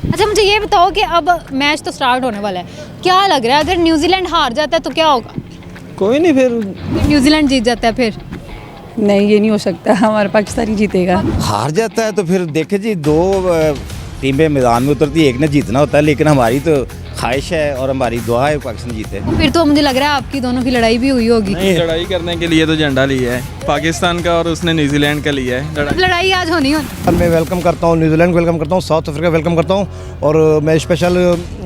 अच्छा मुझे ये बताओ कि अब मैच तो स्टार्ट होने वाला है, क्या लग रहा है अगर न्यूजीलैंड हार जाता है तो क्या होगा? कोई नहीं, फिर न्यूजीलैंड जीत जाता है फिर? नहीं, ये नहीं हो सकता, हमारा पाकिस्तान ही जीतेगा। हार जाता है तो फिर देखे जी, दो टीमें मैदान में उतरती है, एक ने जीतना होता है, लेकिन हमारी तो ख्वाहिश है और हमारी दुआ है पाकिस्तान जीते। फिर तो मुझे लग रहा है आपकी दोनों की लड़ाई भी हुई होगी। नहीं, लड़ाई करने के लिए तो झंडा लिया है पाकिस्तान का और उसने न्यूजीलैंड का लिया है। लड़ाई आज होनी होनी। मैं वेलकम करता हूँ न्यूजीलैंड को, वेलकम करता हूँ साउथ अफ्रीका वेलकम करता हूँ, और मैं स्पेशल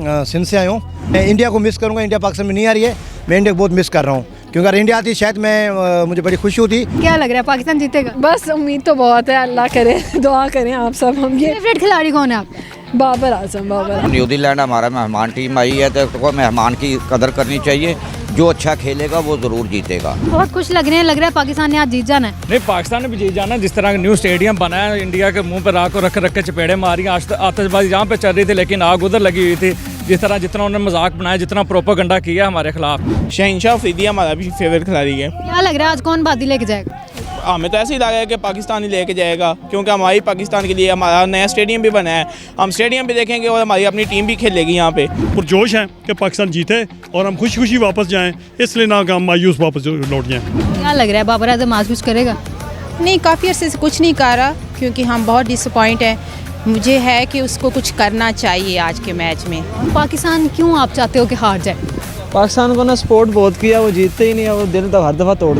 सिंध से आया हूँ। मैं इंडिया को मिस करूँगा, इंडिया पाकिस्तान में नहीं आ रही है, मैं इंडिया को बहुत मिस कर रहा हूँ, क्योंकि अगर इंडिया आती शायद मैं मुझे बड़ी खुशी होती। क्या लग रहा है पाकिस्तान जीतेगा? बस उम्मीद तो बहुत है, अल्लाह करे, दुआ करें आप सब। हम ये फेवरेट खिलाड़ी कौन है आपका? बाबर आजम, बाबर। न्यूजीलैंड हमारा मेहमान टीम आई है तो मेहमान की कदर करनी चाहिए, जो अच्छा खेलेगा वो ज़रूर जीतेगा। बहुत खुश लग रहा है पाकिस्तान ने आज जीत जाना है। नहीं, पाकिस्तान ने भी जीत जाना है। जिस तरह का न्यू स्टेडियम बना है, इंडिया के मुंह पर आग को रख के चपेड़े मारी, आतशबाजी यहाँ पे चल रही थी लेकिन आग उधर लगी हुई थी। जितना उन्होंने मजाक बनाया, जितना प्रोपेगेंडा किया हमारे खिलाफ। शहनशाह अफरीदी हमारा भी फेवरेट खिलाड़ी है। क्या लग रहा है आज कौन बाजी लेके जाएगा? हमें तो ऐसे ही लगा है कि पाकिस्तान ही लेके जाएगा, क्योंकि हमारी पाकिस्तान के लिए हमारा नया स्टेडियम भी बना है, हम स्टेडियम भी देखेंगे और हमारी अपनी टीम भी खेलेगी यहाँ पे। पुरजोश हैं कि पाकिस्तान जीते और हम खुशी खुशी वापस जाएं, इसलिए ना कि हम मायूस वापस लौट जाएं। क्या लग रहा है बाबर आजम आज कुछ करेगा? नहीं, काफ़ी अर्से से कुछ नहीं कर रहा, क्योंकि हम बहुत डिसअपॉइंट हैं। मुझे है कि उसको कुछ करना चाहिए आज के मैच में। पाकिस्तान क्यों आप चाहते हो कि हार जाए? पाकिस्तान को ना सपोर्ट बहुत किया, वो जीतते ही नहीं है, वो दिल तो हर दफ़ा तोड़।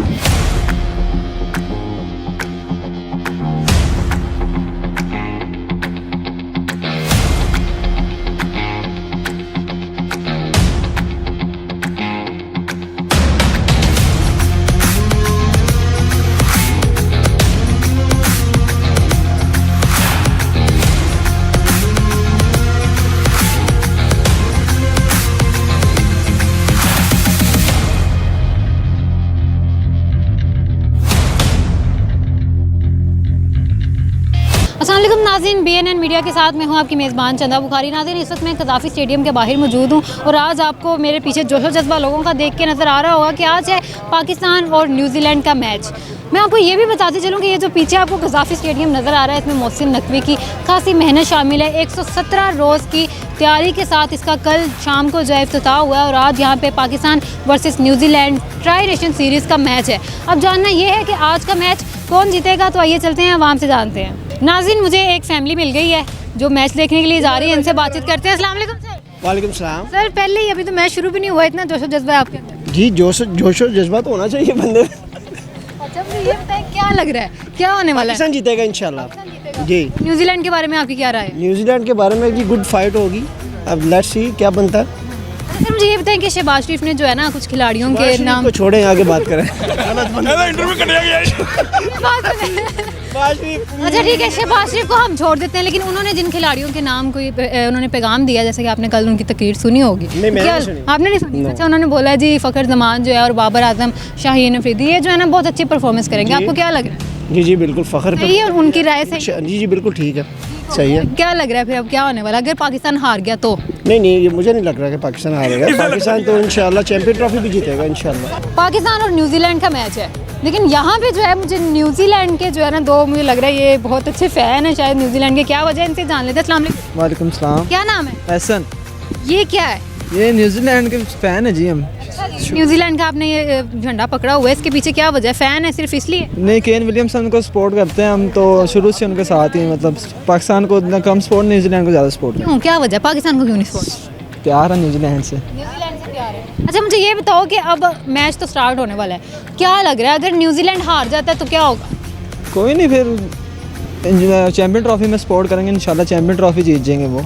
अस्सलामुअलैकुम नाज़रीन, BNN मीडिया के साथ मैं हूं आपकी मेज़बान चंदा बुखारी। नाज़रीन, इस वक्त मैं कज़ाफ़ी स्टेडियम के बाहर मौजूद हूं और आज आपको मेरे पीछे जोशो जज्बा लोगों का देख के नज़र आ रहा होगा कि आज है पाकिस्तान और न्यूजीलैंड का मैच। मैं आपको ये भी बताती चलूँ कि ये जो पीछे आपको कज़ाफ़ी स्टेडियम नज़र आ रहा है, इसमें मोहसिन नकवी की खासी मेहनत शामिल है। 117 रोज़ की तैयारी के साथ इसका कल शाम को जो है इफ्तिताह हुआ है और आज यहाँ पे Pakistan versus New Zealand tri nation series का मैच है। अब जानना ये है कि आज का मैच कौन जीतेगा, तो आइए चलते हैं आवाम से जानते हैं। नाज़रीन, मुझे एक फैमिली मिल गई है जो मैच देखने के लिए जा रही है, इनसे बातचीत करते हैं। अस्सलाम वालेकुम सर। वालेकुम सलाम। सर पहले ही अभी तो मैच शुरू भी नहीं हुआ, इतना जोशो जज्बा है आपके अंदर? जी, जोशो जज्बा तो होना चाहिए बंदे। अच्छा मुझे ये बताएं क्या लग रहा है, क्या होने वाला है? पाकिस्तान जीतेगा इंशाल्लाह। जी। न्यूजीलैंड के बारे में आपकी क्या राय है? न्यूजीलैंड के बारे में जी गुड फाइट होगी, अब लेट्स सी क्या बनता है। सर मुझे ये बताएं कि शहबाज शरीफ ने जो है ना कुछ खिलाड़ियों के नाम को छोड़े, आगे बात करें। अच्छा ठीक है, शहबाज शरीफ को हम छोड़ देते हैं, लेकिन उन्होंने जिन खिलाड़ियों के नाम कोई उन्होंने पैगाम दिया, जैसे कि आपने कल उनकी तकरीर सुनी होगी। नहीं, मैंने नहीं सुनी। आपने नहीं सुनी? अच्छा, उन्होंने बोला जी फ़खर जमान जो है और बाबर आजम, शाहीन अफरीदी ये जो है ना बहुत अच्छी परफॉर्मेंस करेंगे। आपको क्या लग रहा है? जी जी बिल्कुल फ़ख्र सही है, उनकी राय से? जी जी बिल्कुल ठीक है, सही है। क्या लग रहा है फिर अब क्या होने वाला अगर पाकिस्तान हार गया तो? नहीं, मुझे नहीं लग रहा कि पाकिस्तान हारेगा। पाकिस्तान तो इंशाल्लाह चैंपियन ट्रॉफी भी जीतेगा इंशाल्लाह। पाकिस्तान और न्यूजीलैंड का मैच है, लेकिन यहाँ पे जो है मुझे न्यूजीलैंड के जो है ना दो मुझे लग रहा है ये बहुत अच्छे फ़ैन है शायद न्यूजीलैंड के। क्या वजह है, इनसे जान लेते हैं। अस्सलाम वालेकुम। वालेकुम सलाम। क्या नाम है? एहसन। ये क्या है? ये न्यूजीलैंड के फ़ैन है जी हम। न्यूजीलैंड का आपने ये झंडा पकड़ा हुआ है, इसके पीछे क्या वजह है? फ़ैन है सिर्फ इसलिए? नहीं, केन विलियमसन को सपोर्ट करते हैं हम तो शुरू से उनके साथ ही, मतलब पाकिस्तान को इतना कम सपोर्ट, न्यूजीलैंड को ज़्यादा सपोर्ट है। क्यों, क्या वजह है? पाकिस्तान को क्यों नहीं सपोर्ट? प्यार है न्यूजीलैंड से। न्यूजीलैंड से प्यार है। अच्छा मुझे ये बताओ कि अब मैच तो स्टार्ट होने वाला है, क्या लग रहा है अगर न्यूजीलैंड हार जाता है तो क्या होगा? कोई नहीं, फिर चैंपियन ट्रॉफी में सपोर्ट करेंगे, इंशाल्लाह चैंपियन ट्रॉफी जीत जाएंगे वो।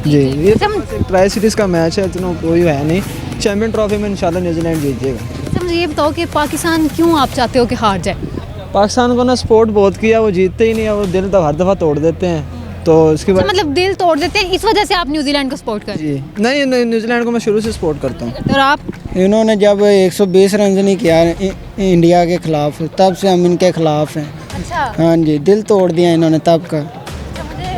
जी, ये ट्राई सीरीज़ का मैच है, इतना कोई है नहीं, चैंपियन ट्रॉफी में इंशाल्लाह न्यूजीलैंड जीत जाएगा। अच्छा मुझे ये बताओ कि पाकिस्तान क्यों आप चाहते हो कि हार जाए? पाकिस्तान को ना सपोर्ट बहुत किया, वो जीतते ही नहीं है, वो दिल तो हर दफ़ा तोड़ देते हैं, तो इसके बाद मतलब दिल तोड़ देते हैं, इस वजह से आप न्यूजीलैंड को सपोर्ट करें? जी नहीं, न्यूजीलैंड को मैं शुरू से सपोर्ट करता हूँ। और आप? इन्होंने जब 120 रन नहीं किया इंडिया के खिलाफ, तब से हम इनके खिलाफ हैं। अच्छा। हाँ जी, दिल तोड़ दिया इन्होंने तब का।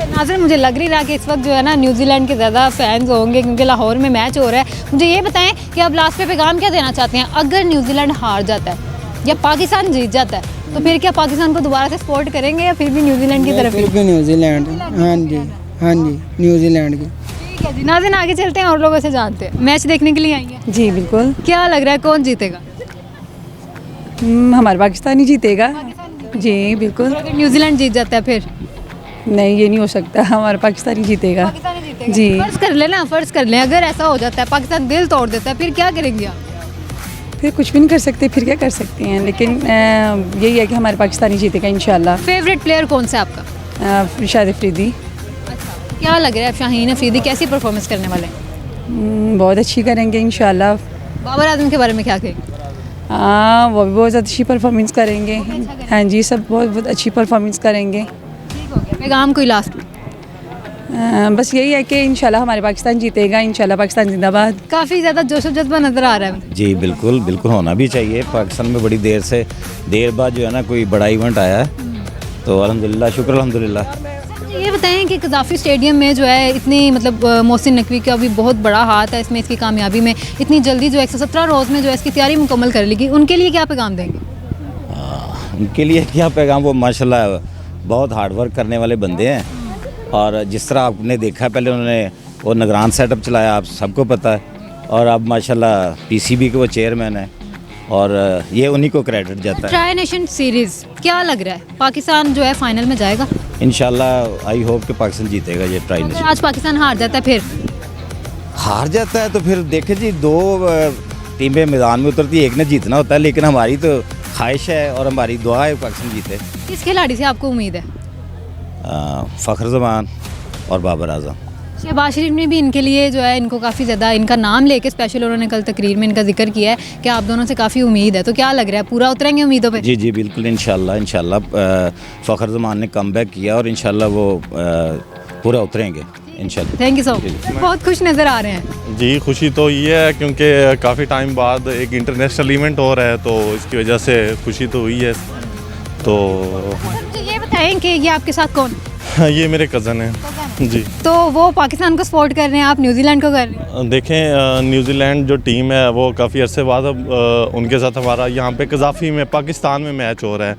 नाज़रीन, मुझे लग रही रहा कि इस वक्त जो है ना न्यूजीलैंड के ज़्यादा फैंस होंगे क्योंकि लाहौर में मैच हो रहा है। मुझे ये बताएं कि अब लास्ट पे पैगाम क्या देना चाहते हैं अगर न्यूजीलैंड हार जाता है या पाकिस्तान जीत जाता है, तो फिर क्या पाकिस्तान को दोबारा से सपोर्ट करेंगे या फिर भी न्यूजीलैंड की तरफ? फिर भी न्यूजीलैंड। हाँ जी। हाँ जी, न्यूजीलैंड की। ठीक है जी, नाज़रीन आगे चलते हैं और लोगों से जानते हैं। मैच देखने के लिए आई हैं, जी बिल्कुल। क्या लग रहा है कौन जीतेगा? हमारा पाकिस्तान ही जीतेगा। जी बिल्कुल। अगर न्यूजीलैंड जीत जाता है फिर? नहीं, ये नहीं हो सकता, हमारा पाकिस्तान ही जीतेगा। पाकिस्तान ही जीतेगा। जी। फर्ज कर लेना, फर्ज कर लें अगर ऐसा हो जाता है, पाकिस्तान दिल तोड़ देता है, फिर क्या करेंगे आप? फिर कुछ भी नहीं कर सकते, फिर क्या कर सकते हैं, लेकिन यही है कि हमारे पाकिस्तान ही जीतेगा इंशाल्लाह। फेवरेट प्लेयर कौन सा है आपका? शाहिद अफरीदी। अच्छा, क्या लग रहा है शाहीन अफरीदी कैसी परफॉर्मेंस करने वाले हैं? बहुत अच्छी करेंगे इंशाल्लाह। बाबर आजम के बारे में क्या कहेंगे? हाँ, वो भी बहुत अच्छी परफॉर्मेंस करेंगे। हाँ जी, सब बहुत बहुत अच्छी परफॉर्मेंस करेंगे। ठीक हो गया, पैगाम कोई लास्ट? बस यही है कि इंशाल्लाह हमारे पाकिस्तान जीतेगा, इंशाल्लाह पाकिस्तान जिंदाबाद। काफ़ी ज़्यादा जोश जज्बा नज़र आ रहा है। जी बिल्कुल बिल्कुल होना भी चाहिए। पाकिस्तान में बड़ी देर बाद जो है ना कोई बड़ा इवेंट आया है, तो अल्हम्दुलिल्लाह, शुक्र अल्हम्दुलिल्लाह। ये बताएं कि कज़ाफ़ी स्टेडियम में जो है इतनी मतलब मोहसिन नकवी का भी बहुत बड़ा हाथ है इसमें, इसकी कामयाबी में। इतनी जल्दी जो 117 रोज़ में जो है इसकी तैयारी मुकम्मल कर लेगी, उनके लिए क्या पैगाम देंगे? उनके लिए क्या पैगाम, वो माशाल्लाह बहुत हार्ड वर्क करने वाले बंदे हैं। और जिस तरह आपने देखा, पहले उन्होंने वो निगरान सेटअप चलाया, आप सबको पता है, और अब माशाल्लाह पीसीबी के वो चेयरमैन है, और ये उन्हीं को क्रेडिट जाता है। ट्राई नेशन सीरीज़ क्या लग रहा है, पाकिस्तान जो है फाइनल में जाएगा? इंशाल्लाह आई होप कि पाकिस्तान जीतेगा ये ट्राई अगर नेशन। आज पाकिस्तान हार जाता है फिर? हार जाता है तो फिर देखे जी, दो टीमें मैदान में उतरती है, एक ने जीतना होता है, लेकिन हमारी तो ख्वाहिश है और हमारी दुआ है पाकिस्तान जीते। किस खिलाड़ी से आपको उम्मीद है? फ़ख्र ज़मान और बाबर आज़म। शहबाज शरीफ ने भी इनके लिए जो है, इनको काफ़ी ज़्यादा इनका नाम लेके स्पेशल उन्होंने कल तकरीर में इनका जिक्र किया है कि आप दोनों से काफ़ी उम्मीद है, तो क्या लग रहा है पूरा उतरेंगे उम्मीदों पे? जी जी बिल्कुल, इंशाल्लाह फ़ख्र ज़मान ने कमबैक किया और इंशाल्लाह वो पूरा उतरेंगे इंशाल्लाह। Thank you so much. बहुत खुश नज़र आ रहे हैं। जी, खुशी तो ये है क्योंकि काफ़ी टाइम बाद एक इंटरनेशनल इवेंट हो रहा है, तो इसकी वजह से खुशी तो हुई है। तो मुझे ये बताएं कि ये आपके साथ कौन? ये मेरे कज़न हैं जी। तो वो पाकिस्तान को सपोर्ट कर रहे हैं, आप न्यूजीलैंड को कर रहे हैं? देखें, न्यूजीलैंड जो टीम है वो काफ़ी अरसे बाद अब उनके साथ हमारा यहाँ पे कज़ाफ़ी में पाकिस्तान में मैच हो रहा है।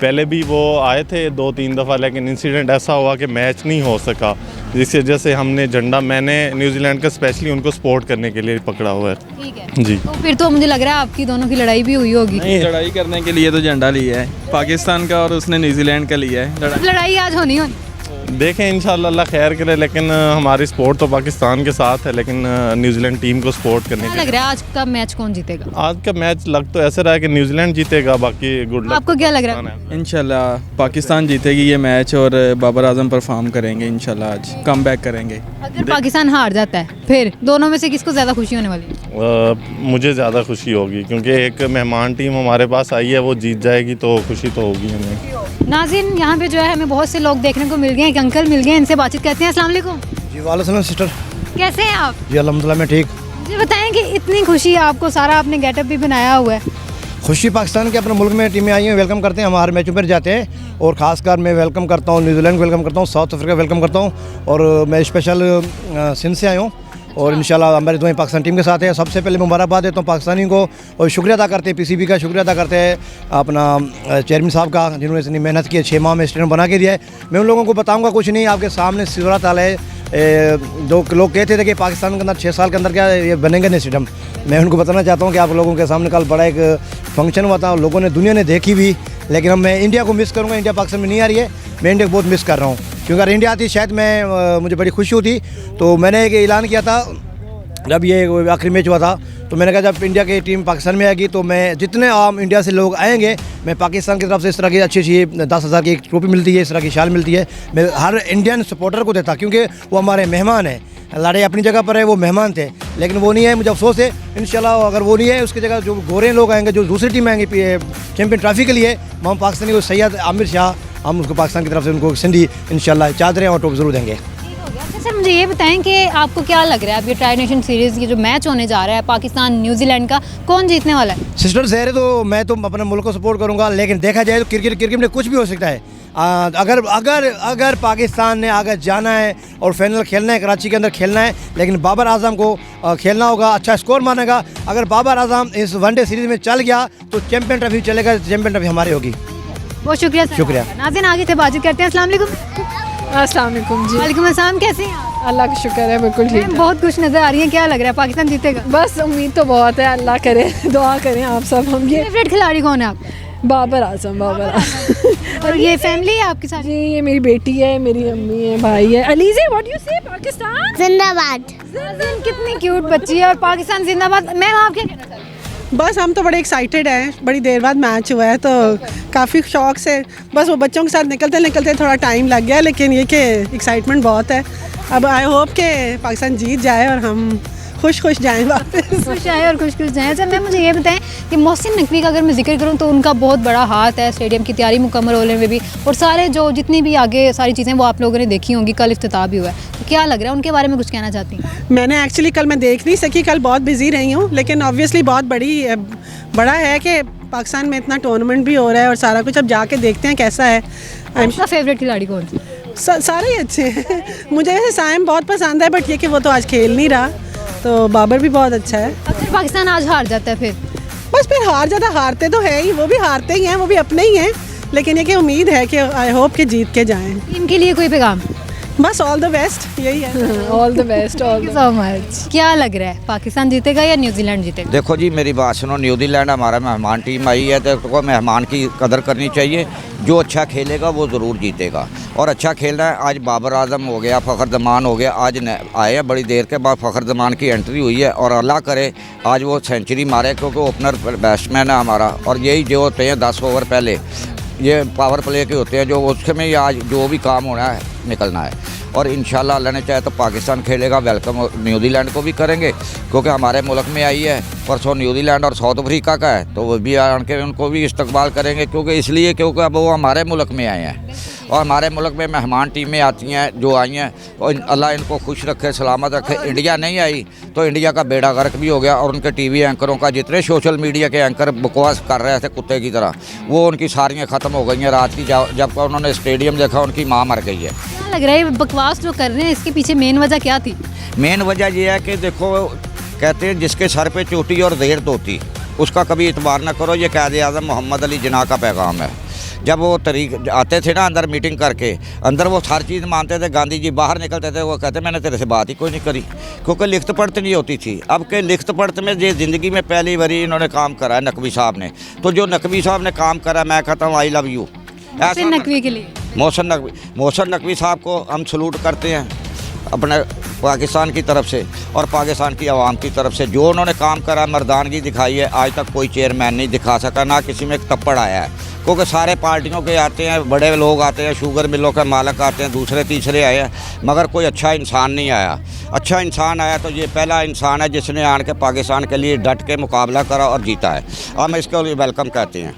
पहले भी वो आए थे 2-3 दफ़ा, लेकिन इंसिडेंट ऐसा हुआ कि मैच नहीं हो सका, जिसकी वजह से हमने झंडा, मैंने न्यूजीलैंड का स्पेशली उनको सपोर्ट करने के लिए पकड़ा हुआ है। ठीक है जी। तो फिर तो मुझे लग रहा है आपकी दोनों की लड़ाई भी हुई होगी। नहीं, लड़ाई करने के लिए तो झंडा लिया है पाकिस्तान का और उसने न्यूजीलैंड का लिया है। लड़ाई आज होनी होनी। देखें इंशाल्लाह अल्लाह खैर करे, लेकिन हमारी सपोर्ट तो पाकिस्तान के साथ है, लेकिन न्यूजीलैंड टीम को सपोर्ट करने क्या के लग रहा है आज का मैच कौन जीतेगा? आज का मैच लग तो ऐसे रहा है कि न्यूजीलैंड जीतेगा, बाकी गुड लक। आपको क्या लग रहा है? इंशाल्लाह पाकिस्तान जीतेगी ये मैच और बाबर आजम परफॉर्म करेंगे इंशाल्लाह, आज कम बैक करेंगे। अगर पाकिस्तान हार जाता है फिर दोनों में से किसको ज़्यादा खुशी होने वाली है? मुझे ज़्यादा खुशी होगी क्योंकि एक मेहमान टीम हमारे पास आई है, वो जीत जाएगी तो खुशी तो होगी हमें। नाज़रीन, यहाँ पे जो है हमें बहुत से लोग देखने को मिल गए हैं, एक अंकल मिल गए हैं, इनसे बातचीत करते हैं। अस्सलाम वालेकुम। जी वालेकुम सिस्टर। कैसे हैं आप? जी अल्हम्दुलिल्लाह मैं ठीक। मुझे बताएं कि इतनी खुशी आपको, सारा आपने गेटअप भी बनाया हुआ है, खुशी पाकिस्तान के अपने मुल्क में टीमें आई हैं, वेलकम करते हैं, हमारे मैचों पर जाते हैं, और ख़ासकर मैं वेलकम करता हूँ न्यूजीलैंड को वेलकम करता हूँ, साउथ अफ्रीका वेलकम करता हूँ, और मैं स्पेशल सिंध से आया हूँ, और इंशाल्लाह हमारी दुआएं पाकिस्तान टीम के साथ है। सबसे पहले मुबारकबाद देता हूँ पाकिस्तानी को, और शुक्रिया अदा करते हैं पीसीबी का, शुक्रिया अदा करते हैं अपना चेयरमैन साहब का, जिन्होंने इतनी मेहनत की है, 6 माह में स्टेडियम बना के दिया है। मैं उन लोगों को बताऊँगा कुछ नहीं, आपके सामने सूरत हाल है। जो लोग कहते थे कि पाकिस्तान के अंदर 6 साल के अंदर क्या ये बनेंगे नहीं स्टेडियम, मैं उनको बताना चाहता हूँ कि आप लोगों के सामने कल बड़ा एक फंक्शन हुआ था, लोगों ने, दुनिया ने देखी भी, लेकिन अब मैं इंडिया को मिस करूँगा। इंडिया पाकिस्तान में नहीं आ रही है, मैं इंडिया को बहुत मिस कर रहा हूँ, क्योंकि अगर इंडिया आती शायद मैं मुझे बड़ी खुशी होती। तो मैंने एक ऐलान किया था जब ये आखिरी मैच हुआ था, तो मैंने कहा जब इंडिया की टीम पाकिस्तान में आएगी तो मैं जितने आम इंडिया से लोग आएंगे, मैं पाकिस्तान की तरफ से इस तरह की अच्छी 10,000 की एक ट्रॉफी मिलती है, इस तरह की शाल मिलती है, मैं हर इंडियन सपोर्टर को देता, क्योंकि वो हमारे मेहमान हैं। लड़ाई अपनी जगह पर है, वो मेहमान थे, लेकिन वो नहीं है, मुझे अफसोस है। इंशाल्लाह अगर वो नहीं है, उसकी जगह जो गोरे लोग आएंगे, जो दूसरी टीम आएंगी चैम्पियन ट्रॉफी के लिए, हम पाकिस्तानी को सैयद आमिर शाह, हम उसको पाकिस्तान की तरफ से उनको सिंधी इंशाल्लाह चादरें और टॉप ज़रूर देंगे। अच्छा सर, मुझे ये बताएं कि आपको क्या लग रहा है अब ये ट्राई नेशन सीरीज़ की जो मैच होने जा रहा है पाकिस्तान न्यूजीलैंड का, कौन जीतने वाला है? सिस्टर ज़हर है, तो मैं तो अपने मुल्क को सपोर्ट करूंगा, लेकिन देखा जाए तो क्रिकेट में कुछ भी हो सकता है। अगर पाकिस्तान ने आगे जाना है और फाइनल खेलना है, कराची के अंदर खेलना है, लेकिन बाबर आजम को खेलना होगा, अच्छा स्कोर मानेगा। अगर बाबर आजम इस वनडे सीरीज़ में चल गया तो चैम्पियन ट्रॉफी चलेगा, चैम्पियन ट्रॉफी हमारी होगी। बहुत शुक्रिया सर। शुक्रिया। नाज़रीन, आगे से बातचीत करते हैं। अस्सलाम वालेकुम। अस्सलाम वालेकुम जी। वालेकुम अस्सलाम, कैसे हैं आप? अल्लाह का शुक्र है, बिल्कुल ठीक है। बहुत खुश नज़र आ रही हैं, क्या लग रहा है पाकिस्तान जीतेगा? बस उम्मीद तो बहुत है, अल्लाह करे, दुआ करें आप सब। हम ये फेवरेट खिलाड़ी कौन है आप? बाबर आजम, बाबर आजम। और ये फैमिली है आपके साथ? जी, ये मेरी बेटी है, मेरी अम्मी है, भाई है। अलीज़े, व्हाट यू से? पाकिस्तान जिंदाबाद। कितनी क्यूट बच्ची है, और पाकिस्तान जिंदाबाद। मैम आप क्या कहना चाहती हैं? बस हम तो बड़े एक्साइटेड हैं, बड़ी देर बाद मैच हुआ है तो काफ़ी शौक से बस वो बच्चों के साथ निकलते निकलते थोड़ा टाइम लग गया, लेकिन ये कि एक्साइटमेंट बहुत है। अब आई होप कि पाकिस्तान जीत जाए और हम खुश खुश जाएं वापस। खुश आए और खुश खुश जाएं। अच्छा मैम, मुझे ये बताएं कि मोहसिन नकवी का अगर मैं जिक्र करूं तो उनका बहुत बड़ा हाथ है स्टेडियम की तैयारी मुकम्मल होने में भी, और सारे जो जितनी भी आगे सारी चीज़ें वो आप लोगों ने देखी होंगी, कल इफ्तिताह भी हुआ है, तो क्या लग रहा है उनके बारे में कुछ कहना चाहती हैं? मैंने एक्चुअली कल मैं देख नहीं सकी, कल बहुत बिजी रही हूँ, लेकिन ऑब्वियसली बहुत बड़ा है कि पाकिस्तान में इतना टूर्नामेंट भी हो रहा है और सारा कुछ। अब जाके देखते हैं कैसा है। आपका फेवरेट खिलाड़ी कौन सा? सारे ही अच्छे हैं। मुझे वैसे साइम बहुत पसंद है, बट ये कि वो तो आज खेल नहीं रहा, तो बाबर भी बहुत अच्छा है। अगर पाकिस्तान आज हार जाता है फिर? बस फिर हार जाता, हारते तो है ही, वो भी हारते ही हैं, वो भी अपने ही हैं, लेकिन ये कि उम्मीद है कि आई होप कि जीत के जाएं। टीम के लिए कोई पैगाम? बस ऑल द बेस्ट, यही है। All the best, all so much. क्या लग रहा है पाकिस्तान जीतेगा या न्यूजीलैंड जीतेगा? देखो जी, मेरी बात सुनो, न्यूजीलैंड हमारा मेहमान टीम आई है तो मेहमान की कदर करनी चाहिए। जो अच्छा खेलेगा वो ज़रूर जीतेगा, और अच्छा खेलना है। आज बाबर आजम हो गया, फ़खर जमान हो गया, आज आए हैं बड़ी देर के बाद, फ़खर जमान की एंट्री हुई है, और अल्लाह करे आज वो सेंचुरी मारे, क्योंकि ओपनर बैट्समैन है हमारा। और यही जो होते हैं 10 ओवर पहले ये पावर प्ले के होते हैं, जो उसमें ही आज जो भी काम होना है निकलना है। और इंशाल्लाह अल्लाह ने चाहे तो पाकिस्तान खेलेगा, वेलकम न्यूजीलैंड को भी करेंगे, क्योंकि हमारे मुल्क में आई है। परसों न्यूजीलैंड और साउथ अफ्रीका का है, तो वो भी आन के उनको भी इस्तकबाल करेंगे, क्योंकि अब वो हमारे मुल्क में आए हैं, और हमारे मुल्क में मेहमान टीमें आती हैं जो आई हैं, और अल्लाह इनको खुश रखे, सलामत रखे। इंडिया नहीं आई तो इंडिया का बेड़ा गर्क भी हो गया, और उनके टीवी एंकरों का, जितने सोशल मीडिया के एंकर बकवास कर रहे थे कुत्ते की तरह, वो उनकी सारियाँ ख़त्म हो गई हैं। रात की जब उन्होंने स्टेडियम देखा, उनकी माँ मर गई है। क्या लग रहा है बकवास जो कर रहे हैं, इसके पीछे मेन वजह क्या थी? मेन वजह यह है कि देखो, कहते हैं जिसके सर पे चोटी और देर धोती उसका कभी इतबार न करो। ये कायदे आज़म मोहम्मद अली जिन्ना का पैगाम है। जब वो तरीक आते थे ना अंदर मीटिंग करके, अंदर वो हर चीज़ मानते थे, गांधी जी बाहर निकलते थे, वो कहते मैंने तेरे से बात ही कोई नहीं करी, क्योंकि लिखत पढ़त नहीं होती थी। अब के लिखत पढ़त में ये ज़िंदगी में पहली बारी इन्होंने काम करा है नकवी साहब ने, तो जो नकवी साहब ने काम करा, मैं कहता हूँ आई लव यू। ऐसा नकवी के लिए मोहसिन नकवी साहब को हम सलूट करते हैं अपने पाकिस्तान की तरफ से और पाकिस्तान की आवाम की तरफ से। जो उन्होंने काम करा, मर्दानगी दिखाई है, आज तक कोई चेयरमैन नहीं दिखा सका, ना किसी में एक तप्पड़ आया है, क्योंकि सारे पार्टियों के आते हैं, बड़े लोग आते हैं, शुगर मिलों के मालक आते हैं, दूसरे तीसरे आए हैं, मगर कोई अच्छा इंसान नहीं आया। अच्छा इंसान आया तो ये पहला इंसान है जिसने आन के पाकिस्तान के लिए डट के मुकाबला करा और जीता है, हम इसको वेलकम कहते हैं।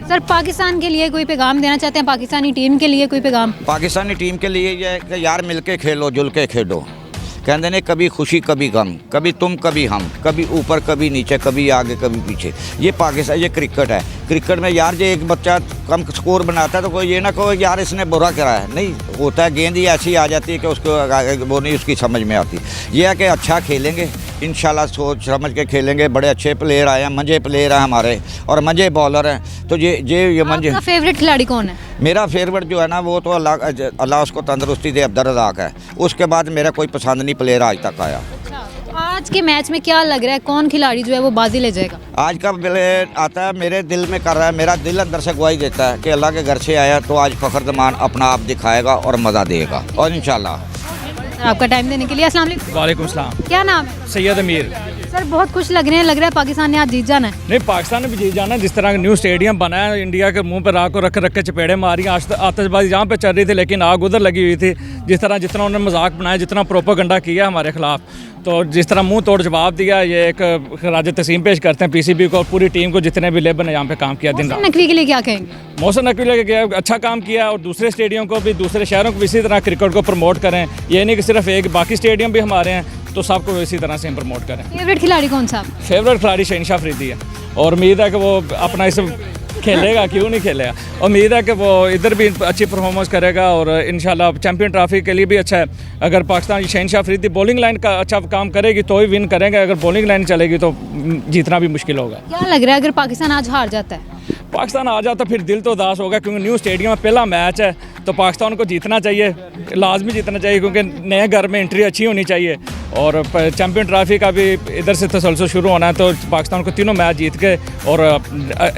सर, पाकिस्तान के लिए कोई पैगाम देना चाहते हैं? पाकिस्तानी टीम के लिए कोई पैगाम? पाकिस्तानी टीम के लिए ये है कि यार मिल के खेलो, जुल के खेलो। कहते ने कभी खुशी कभी गम, कभी तुम कभी हम, कभी ऊपर कभी नीचे, कभी आगे कभी पीछे। ये पाकिस्तान, ये क्रिकेट है। क्रिकेट में यार जो एक बच्चा कम स्कोर बनाता है तो कोई ये ना कहो यार इसने बुरा करा है, नहीं होता है। गेंद ही ऐसी आ जाती है कि उसको वो नहीं उसकी समझ में आती। ये है कि अच्छा खेलेंगे, इंशाल्लाह सोच समझ के खेलेंगे। बड़े अच्छे प्लेयर आए हैं, मंझे प्लेयर हैं हमारे, और मंझे बॉलर हैं, तो ये मंझे। आपका फेवरेट खिलाड़ी कौन है? मेरा फेवरेट जो है ना वो तो अल्लाह उसको तंदरुस्ती दे, अब्दुल रज़ाक है। उसके बाद मेरा कोई पसंद नहीं प्लेयर आज तक आया। आज के मैच में क्या लग रहा है, कौन खिलाड़ी जो है वो बाजी ले जाएगा? आज का प्लेयर आता है मेरे दिल में कर रहा है, मेरा दिल अंदर से गवाही देता है कि अल्लाह के घर से आया तो आज फ़खर जमान अपना आप दिखाएगा और मज़ा देगा, और इंशाल्लाह। आपका टाइम देने के लिए अस्सलाम वालेकुम। वालेकुम सलाम। क्या नाम है? सैयद अमीर। सर, बहुत खुश लग रहे हैं, लग रहा है पाकिस्तान ने आज जीत जाना है। नहीं, पाकिस्तान ने भी जीत जाना है। जिस तरह न्यू स्टेडियम बना है, इंडिया के मुंह पर राख को रख के चपेड़े मारी, आतिशबाजी यहाँ पे चल रही थी लेकिन आग उधर लगी हुई थी। जितना उन्होंने मजाक बनाया, जितना प्रोपेगेंडा किया हमारे खिलाफ, तो जिस तरह मुंह तोड़ जवाब दिया, ये एक खराज तस्लीम पेश करते हैं पीसीबी को और पूरी टीम को, जितने भी लेबर ने यहाँ पे काम किया दिन रात। नकवी के लिए क्या कहेंगे? मोहसिन नकवी के अच्छा काम किया, और दूसरे स्टेडियम को भी, दूसरे शहरों को भी इसी तरह क्रिकेट को प्रमोट करें। ये नहीं कि सिर्फ एक, बाकी स्टेडियम भी हमारे हैं, तो सबको इसी तरह से प्रमोट करें। फेवरेट खिलाड़ी कौन सा? फेवरेट खिलाड़ी शहनशाह अफरीदी है, और उम्मीद है कि वो अपना इस खेलेगा, क्यों नहीं खेलेगा। उम्मीद है कि वो इधर भी अच्छी परफॉर्मेंस करेगा, और इंशाल्लाह चैंपियन ट्रॉफी के लिए भी अच्छा है। अगर पाकिस्तान शहनशाह अफरीदी बॉलिंग लाइन का अच्छा काम करेगी तो ही विन करेंगे, अगर बॉलिंग लाइन चलेगी तो जीतना भी मुश्किल होगा। क्या लग रहा है अगर पाकिस्तान आज हार जाता है? पाकिस्तान आ जाता फिर दिल तो उदास होगा, क्योंकि न्यू स्टेडियम में पहला मैच है तो पाकिस्तान को जीतना चाहिए, लाजमी जीतना चाहिए, क्योंकि नए घर में एंट्री अच्छी होनी चाहिए। और चैम्पियन ट्रॉफी का भी इधर से तसलसल शुरू होना है, तो पाकिस्तान को तीनों मैच जीत के और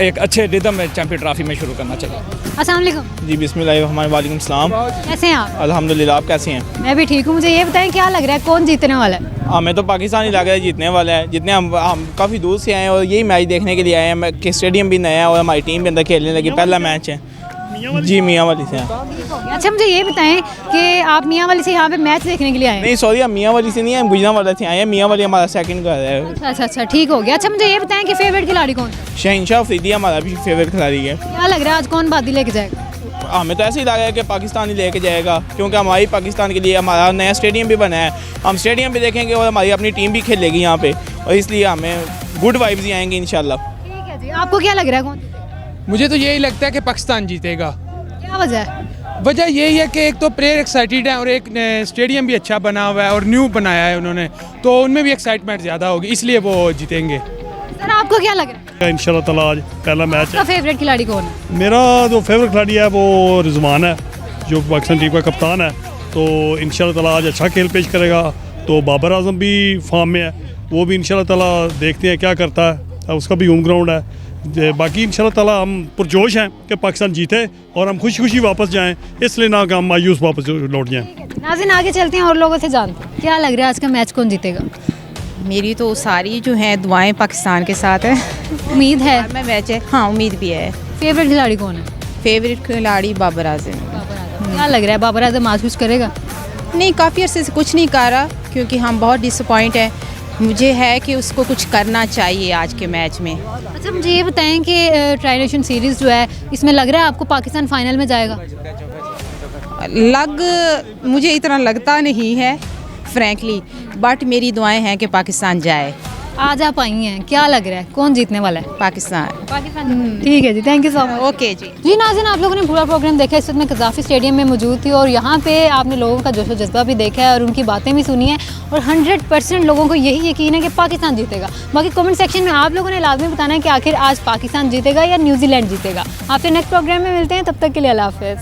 एक अच्छे रिदम में चैम्पियन ट्रॉफी में शुरू करना चाहिए। अस्सलाम वालेकुम। जी बिस्मिल्लाहिर्रहमानिर्रहीम सलाम। कैसे हैं आप? अल्हम्दुलिल्लाह, आप कैसे हैं? मैं भी ठीक हूँ। मुझे ये बताएं क्या लग रहा है कौन जीतने वाला है? हमें तो पाकिस्तान ही लग रहा है जीतने वाला है। जितने हम काफ़ी दूर से आए हैं और यही मैच देखने के लिए आए हैं कि स्टेडियम भी नया है और हमारी टीम भी अंदर खेलने लगी, पहला मैच है। जी मियाँ वाली से हैं। अच्छा मुझे ये बताएं कि आप मियाँ वाली से यहाँ पे मैच देखने के लिए आए हैं? नहीं सॉरी, हम मियाँ वाली से नहीं है, हम गुजरांवाला से आए हैं। मियाँ वाली हमारा सेकंड घर है। अच्छा ठीक हो गया। अच्छा मुझे ये बताएं कि फेवरेट खिलाड़ी कौन है? शहनशाह अफरीदी हमारा भी फेवरेट खिलाड़ी है। क्या लग रहा है आज कौन बादी लेके जाएगा? हमें तो ऐसे ही लग रहा है कि पाकिस्तान ही लेके जाएगा, क्योंकि हमारी पाकिस्तान के लिए हमारा नया स्टेडियम भी बना है। हम स्टेडियम भी देखेंगे और हमारी अपनी टीम भी खेलेगी यहाँ पे, और इसलिए हमें गुड वाइब्स ही आएंगी इंशाल्लाह। ठीक है जी। आपको क्या लग रहा है कौन? मुझे तो यही लगता है कि पाकिस्तान जीतेगा। क्या वजह है? वजह यही है कि एक तो प्लेयर एक्साइटेड है और एक स्टेडियम भी अच्छा बना हुआ है और न्यू बनाया है उन्होंने, तो उनमें भी एक्साइटमेंट ज़्यादा होगी, इसलिए वो जीतेंगे। सर आपको क्या लग रहा है? इंशाल्लाह ताला आज पहला मैच है। आपका फेवरेट खिलाड़ी कौन है? मेरा जो फेवरेट खिलाड़ी है वो रिजवान है, जो पाकिस्तान टीम का कप्तान है। तो इंशाल्लाह ताला आज अच्छा खेल पेश करेगा। तो बाबर आजम भी फॉर्म में है, वो भी इंशाल्लाह ताला देखते हैं क्या करता है, उसका भी होम ग्राउंड है। बाकी इंशाल्लाह ताला हम पुरजोश हैं कि पाकिस्तान जीते और हम खुशी खुशी वापस जाएं, इसलिए ना कि हम मायूस वापस लौट जाएं। नाज़रीन आगे चलते हैं और लोगों से जानते हैं क्या लग रहा है आज का मैच कौन जीतेगा? मेरी तो सारी जो हैं दुआएं पाकिस्तान के साथ है। उम्मीद है मैं मैच है, हाँ उम्मीद भी है। फेवरेट खिलाड़ी कौन है? फेवरेट खिलाड़ी बाबर आजम। क्या लग रहा है बाबर आजम आज कुछ करेगा? नहीं, काफ़ी अरसे से कुछ नहीं कर रहा, क्योंकि हम बहुत डिसअपॉइंट हैं। मुझे है कि उसको कुछ करना चाहिए आज के मैच में। अच्छा मुझे ये बताएं कि ट्राई नेशन सीरीज़ जो है इसमें लग रहा है आपको पाकिस्तान फाइनल में जाएगा? मुझे इतना लगता नहीं है फ्रैंकली, बट मेरी दुआएं हैं कि पाकिस्तान जाए। आज आप आई हैं, क्या लग रहा है कौन जीतने वाला है? पाकिस्तान। ठीक है जी, thank you so much. Okay जी। जी नाज़रीन आप लोगों ने पूरा प्रोग्राम देखा। इस वक्त मैं कज़ाफ़ी स्टेडियम में मौजूद थी और यहाँ पे आपने लोगों का जोशो जज्बा भी देखा है और उनकी बातें भी सुनी है और 100% लोगों को यही यकीन है कि पाकिस्तान जीतेगा। बाकी कमेंट सेक्शन में आप लोगों ने लाजमी बताना है कि आखिर आज पाकिस्तान जीतेगा या न्यूजीलैंड जीतेगा। आपसे नेक्स्ट प्रोग्राम में मिलते हैं, तब तक के लिए अल्लाह हाफ़िज़।